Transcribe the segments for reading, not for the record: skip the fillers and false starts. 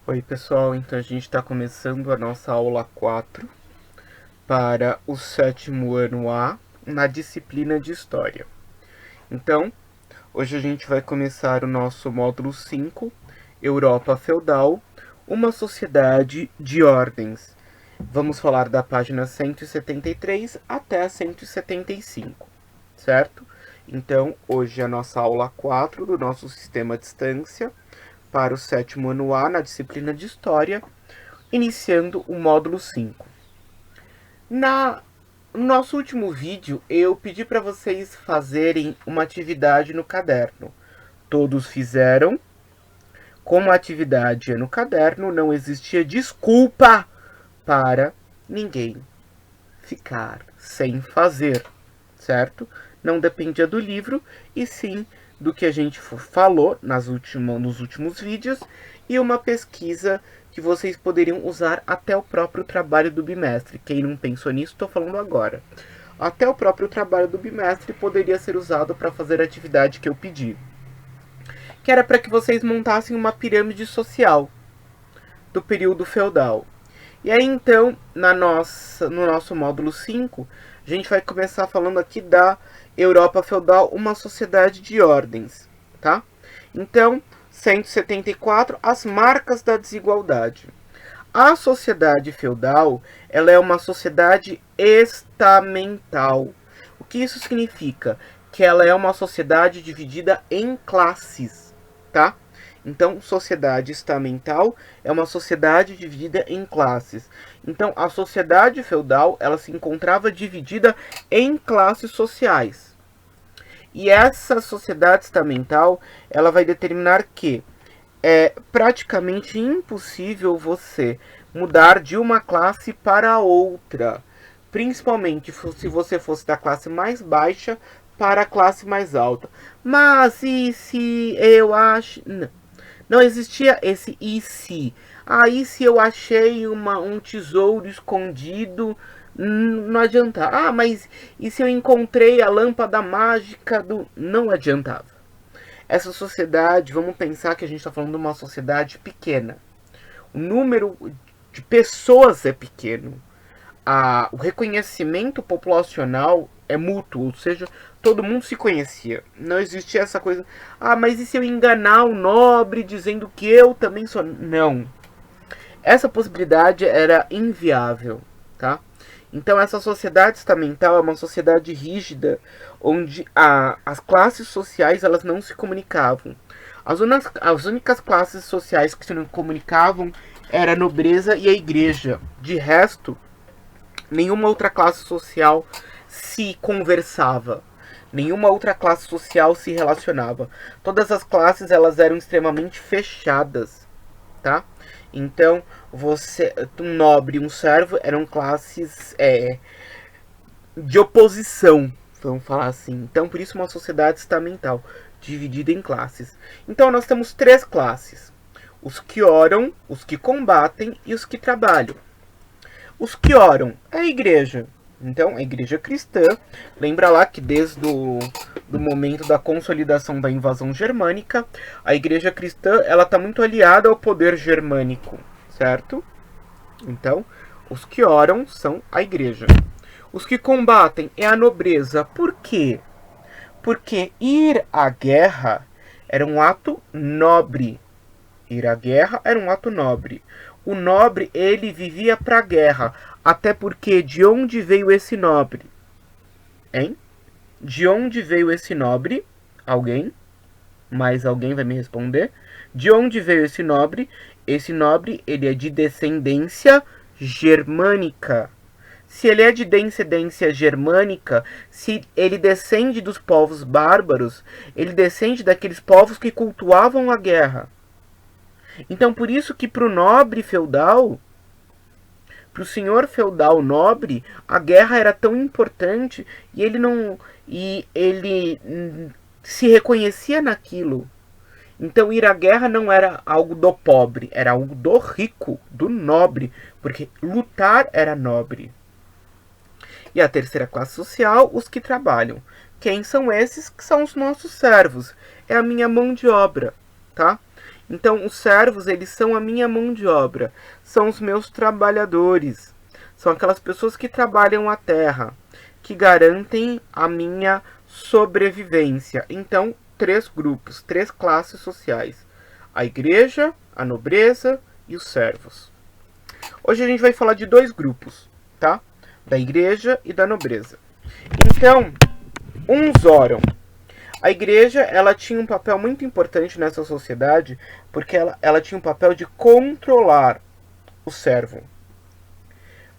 Oi pessoal, então a gente está começando a nossa aula 4 para o sétimo ano A na disciplina de História. Então, hoje a gente vai começar o nosso módulo 5, Europa Feudal, uma sociedade de ordens. Vamos falar da página 173 até a 175, certo? Então, hoje é a nossa aula 4 do nosso sistema à distância para o sétimo ano A na disciplina de História, iniciando o módulo 5. No nosso último vídeo, eu pedi para vocês fazerem uma atividade no caderno. Todos fizeram. Como a atividade é no caderno, não existia desculpa para ninguém ficar sem fazer, certo? Não dependia do livro, e sim do que a gente falou nos últimos vídeos, e uma pesquisa que vocês poderiam usar até o próprio trabalho do bimestre. Quem não pensou nisso, estou falando agora. Até o próprio trabalho do bimestre poderia ser usado para fazer a atividade que eu pedi, que era para que vocês montassem uma pirâmide social do período feudal. E aí então, no nosso módulo 5, a gente vai começar falando aqui da Europa feudal, uma sociedade de ordens, tá? Então, 174, as marcas da desigualdade. A sociedade feudal, ela é uma sociedade estamental. O que isso significa? Que ela é uma sociedade dividida em classes, tá? Então, sociedade estamental é uma sociedade dividida em classes. Então, a sociedade feudal, ela se encontrava dividida em classes sociais. E essa sociedade estamental, ela vai determinar que é praticamente impossível você mudar de uma classe para outra. Principalmente se você fosse da classe mais baixa para a classe mais alta. Mas e se eu acho... Não existia esse e se. Aí se eu achei um tesouro escondido, não adianta. Ah, mas e se eu encontrei a lâmpada mágica do... Não adiantava. Essa sociedade, vamos pensar que a gente está falando de uma sociedade pequena. O número de pessoas é pequeno. O reconhecimento populacional é mútuo, ou seja, todo mundo se conhecia. Não existia essa coisa, ah, mas e se eu enganar o nobre dizendo que eu também sou... Não. Essa possibilidade era inviável, tá? Então essa sociedade estamental é uma sociedade rígida, onde as classes sociais elas não se comunicavam. As únicas classes sociais que se comunicavam era a nobreza e a igreja. De resto, nenhuma outra classe social se conversava. Nenhuma outra classe social se relacionava. Todas as classes elas eram extremamente fechadas, tá? Então, um nobre e um servo eram classes de oposição, vamos falar assim. Então, por isso uma sociedade estamental, dividida em classes. Então, nós temos três classes: os que oram, os que combatem e os que trabalham. Os que oram é a igreja. Então, a igreja cristã, lembra lá que desde do momento da consolidação da invasão germânica, a igreja cristã ela está muito aliada ao poder germânico, certo? Então, os que oram são a igreja. Os que combatem é a nobreza. Por quê? Porque ir à guerra era um ato nobre. Ir à guerra era um ato nobre. O nobre, ele vivia para a guerra. Até porque, de onde veio esse nobre? Hein? De onde veio esse nobre? Alguém? Mais alguém vai me responder? De onde veio esse nobre? Esse nobre, ele é de descendência germânica. Se ele é de descendência germânica, se ele descende dos povos bárbaros, ele descende daqueles povos que cultuavam a guerra. Então, por isso que para o nobre feudal, para o senhor feudal nobre, a guerra era tão importante e ele se reconhecia naquilo. Então, ir à guerra não era algo do pobre, era algo do rico, do nobre, porque lutar era nobre. E a terceira classe social, os que trabalham. Quem são esses? Que são os nossos servos. É a minha mão de obra, tá? Então, os servos, eles são a minha mão de obra, são os meus trabalhadores, são aquelas pessoas que trabalham a terra, que garantem a minha sobrevivência. Então, três grupos, três classes sociais: a igreja, a nobreza e os servos. Hoje a gente vai falar de dois grupos, tá? Da igreja e da nobreza. Então, uns oram. A igreja, ela tinha um papel muito importante nessa sociedade, porque ela tinha um papel de controlar o servo.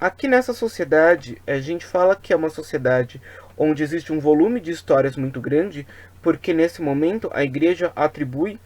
Aqui nessa sociedade, a gente fala que é uma sociedade onde existe um volume de histórias muito grande, porque nesse momento a igreja atribui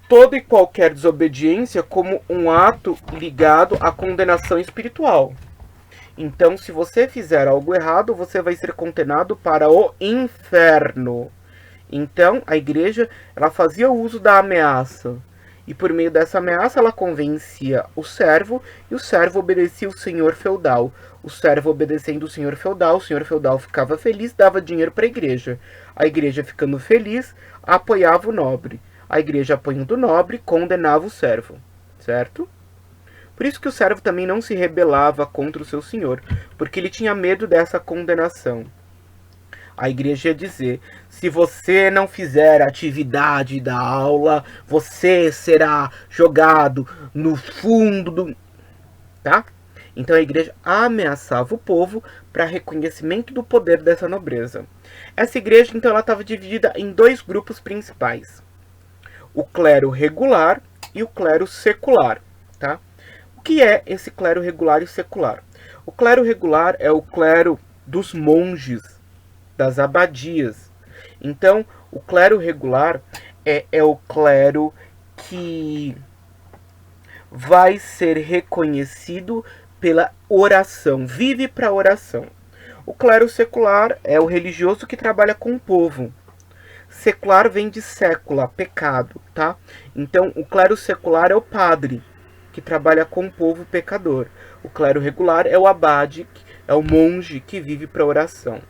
toda e qualquer desobediência como um ato ligado à condenação espiritual. Então, se você fizer algo errado, você vai ser condenado para o inferno. Então, a igreja, ela fazia uso da ameaça. E por meio dessa ameaça, ela convencia o servo, e o servo obedecia o senhor feudal. O servo obedecendo o senhor feudal ficava feliz, dava dinheiro para a igreja ficando feliz, apoiava o nobre. A igreja apoiando o nobre, condenava o servo, certo? Por isso que o servo também não se rebelava contra o seu senhor, porque ele tinha medo dessa condenação. A igreja ia dizer: se você não fizer a atividade da aula, você será jogado no fundo do... Tá? Então a igreja ameaçava o povo para reconhecimento do poder dessa nobreza. Essa igreja, então, ela estava dividida em dois grupos principais: o clero regular e o clero secular, tá? O que é esse clero regular e secular? O clero regular é o clero dos monges, das abadias. Então, o clero regular é o clero que vai ser reconhecido pela oração, vive para a oração. O clero secular é o religioso que trabalha com o povo. Secular vem de sécula, pecado, tá? Então, o clero secular é o padre, que trabalha com o povo pecador. O clero regular é o abade, é o monge que vive para oração.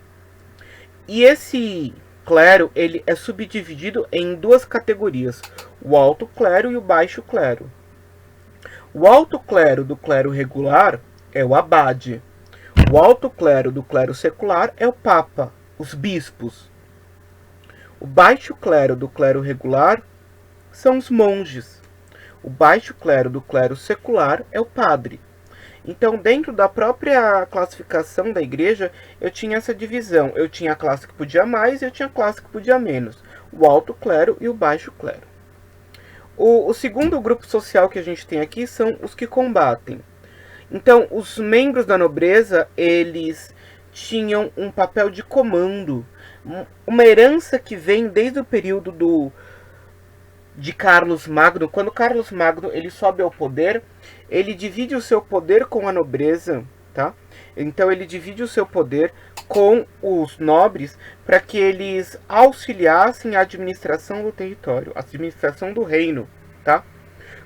E esse clero, ele é subdividido em duas categorias: o alto clero e o baixo clero. O alto clero do clero regular é o abade. O alto clero do clero secular é o papa, os bispos. O baixo clero do clero regular são os monges. O baixo clero do clero secular é o padre. Então, dentro da própria classificação da igreja, eu tinha essa divisão. Eu tinha a classe que podia mais e eu tinha a classe que podia menos. O alto clero e o baixo clero. O segundo grupo social que a gente tem aqui são os que combatem. Então, os membros da nobreza, eles tinham um papel de comando. Uma herança que vem desde o período de Carlos Magno. Quando Carlos Magno ele sobe ao poder, ele divide o seu poder com a nobreza, tá? Então ele divide o seu poder com os nobres para que eles auxiliassem a administração do território, a administração do reino, tá?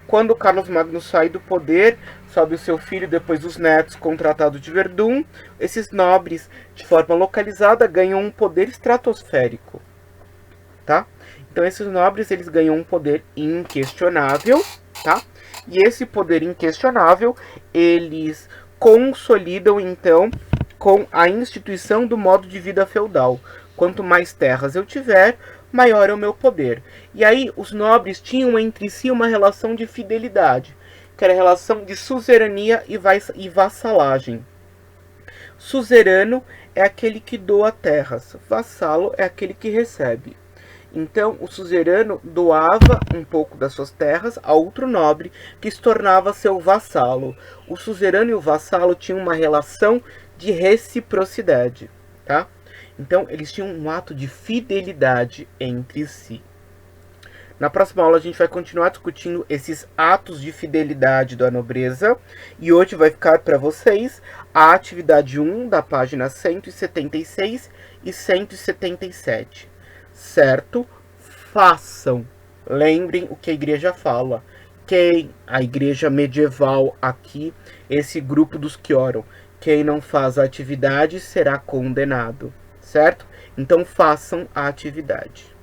Quando Carlos Magno sai do poder, sobe o seu filho, depois os netos com o Tratado de Verdun. Esses nobres, de forma localizada, ganham um poder estratosférico, tá? Então esses nobres, eles ganham um poder inquestionável, tá? E esse poder inquestionável, eles consolidam então com a instituição do modo de vida feudal. Quanto mais terras eu tiver, maior é o meu poder. E aí os nobres tinham entre si uma relação de fidelidade, que era a relação de suzerania e vassalagem. Suzerano é aquele que doa terras, vassalo é aquele que recebe. Então, o suzerano doava um pouco das suas terras a outro nobre, que se tornava seu vassalo. O suzerano e o vassalo tinham uma relação de reciprocidade, tá? Então, eles tinham um ato de fidelidade entre si. Na próxima aula, a gente vai continuar discutindo esses atos de fidelidade da nobreza. E hoje vai ficar para vocês a atividade 1 da página 176 e 177. Certo? Façam. Lembrem o que a igreja fala. Quem, a igreja medieval aqui, esse grupo dos que oram, quem não faz a atividade será condenado. Certo? Então façam a atividade.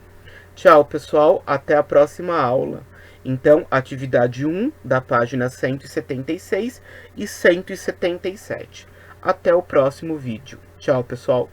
Tchau, pessoal, até a próxima aula. Então, atividade 1 da página 176 e 177. Até o próximo vídeo. Tchau, pessoal.